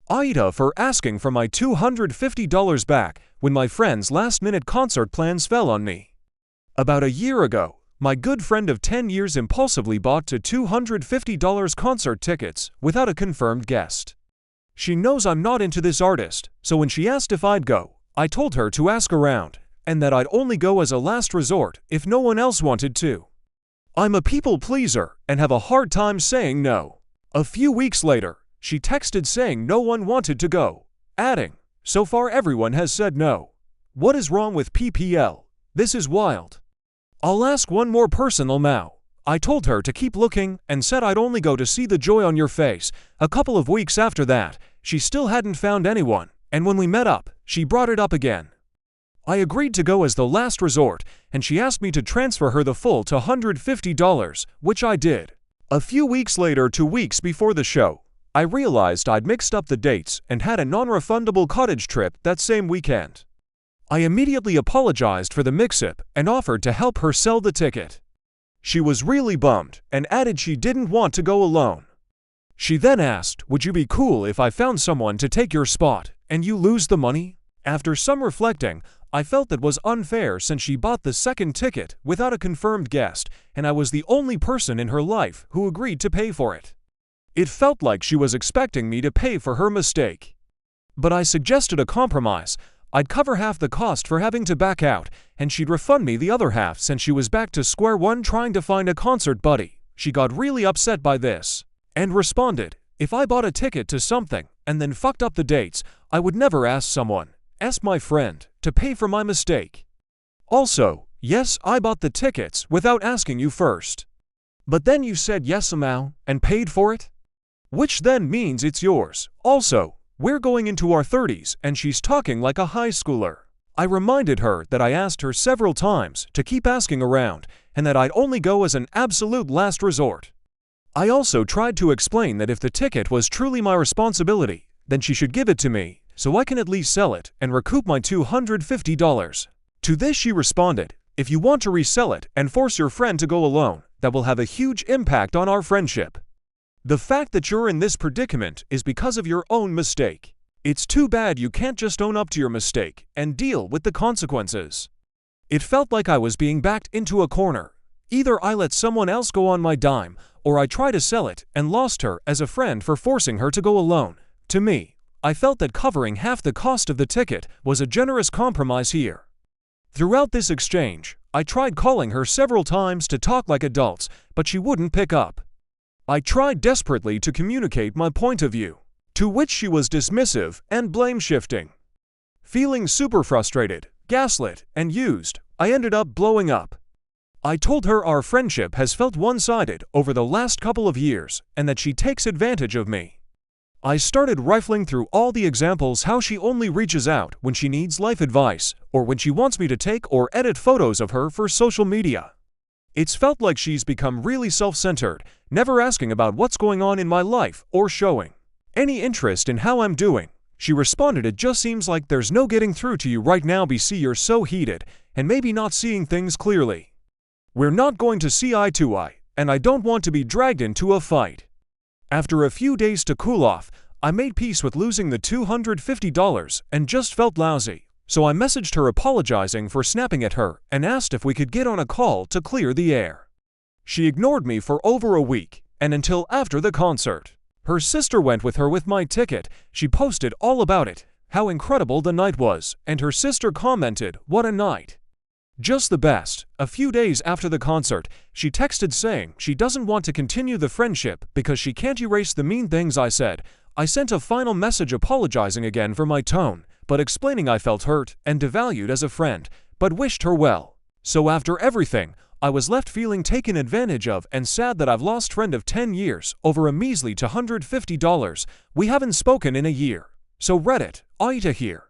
AITA for asking for my $250 back when my friend's last-minute concert plans fell on me. About a year ago, my good friend of 10 years impulsively bought $250 concert tickets without a confirmed guest. She knows I'm not into this artist, so when she asked if I'd go, I told her to ask around, and that I'd only go as a last resort if no one else wanted to. I'm a people pleaser and have a hard time saying no. A few weeks later, she texted saying no one wanted to go, adding, "So far everyone has said no. What is wrong with PPL? This is wild. I'll ask one more personal now." I told her to keep looking and said I'd only go to see the joy on your face. A couple of weeks after that, she still hadn't found anyone, and when we met up, she brought it up again. I agreed to go as the last resort, and she asked me to transfer her the full $250, which I did. A few weeks later, 2 weeks before the show, I realized I'd mixed up the dates and had a non-refundable cottage trip that same weekend. I immediately apologized for the mix-up and offered to help her sell the ticket. She was really bummed and added she didn't want to go alone. She then asked, "Would you be cool if I found someone to take your spot and you lose the money?" After some reflecting, I felt that was unfair since she bought the second ticket without a confirmed guest and I was the only person in her life who agreed to pay for it. It felt like she was expecting me to pay for her mistake. But I suggested a compromise. I'd cover half the cost for having to back out, and she'd refund me the other half since she was back to square one trying to find a concert buddy. She got really upset by this, and responded, "If I bought a ticket to something and then fucked up the dates, I would never ask my friend, to pay for my mistake. Also, yes, I bought the tickets without asking you first. But then you said yes somehow and paid for it? Which then means it's yours. Also, we're going into our 30s and she's talking like a high schooler." I reminded her that I asked her several times to keep asking around and that I'd only go as an absolute last resort. I also tried to explain that if the ticket was truly my responsibility, then she should give it to me so I can at least sell it and recoup my $250. To this she responded, "If you want to resell it and force your friend to go alone, that will have a huge impact on our friendship. The fact that you're in this predicament is because of your own mistake. It's too bad you can't just own up to your mistake and deal with the consequences." It felt like I was being backed into a corner. Either I let someone else go on my dime, or I tried to sell it and lost her as a friend for forcing her to go alone. To me, I felt that covering half the cost of the ticket was a generous compromise here. Throughout this exchange, I tried calling her several times to talk like adults, but she wouldn't pick up. I tried desperately to communicate my point of view, to which she was dismissive and blame-shifting. Feeling super frustrated, gaslit, and used, I ended up blowing up. I told her our friendship has felt one-sided over the last couple of years and that she takes advantage of me. I started rifling through all the examples how she only reaches out when she needs life advice or when she wants me to take or edit photos of her for social media. It's felt like she's become really self-centered, never asking about what's going on in my life or showing any interest in how I'm doing. She responded, "It just seems like there's no getting through to you right now. BC, you're so heated and maybe not seeing things clearly. We're not going to see eye to eye, and I don't want to be dragged into a fight." After a few days to cool off, I made peace with losing the $250 and just felt lousy. So I messaged her apologizing for snapping at her and asked if we could get on a call to clear the air. She ignored me for over a week and until after the concert. Her sister went with her with my ticket. She posted all about it, how incredible the night was, and her sister commented, "What a night. Just the best." A few days after the concert, she texted saying she doesn't want to continue the friendship because she can't erase the mean things I said. I sent a final message apologizing again for my tone, but explaining I felt hurt and devalued as a friend, but wished her well. So after everything, I was left feeling taken advantage of and sad that I've lost friend of 10 years over a measly $250. We haven't spoken in a year. So Reddit, AITA here.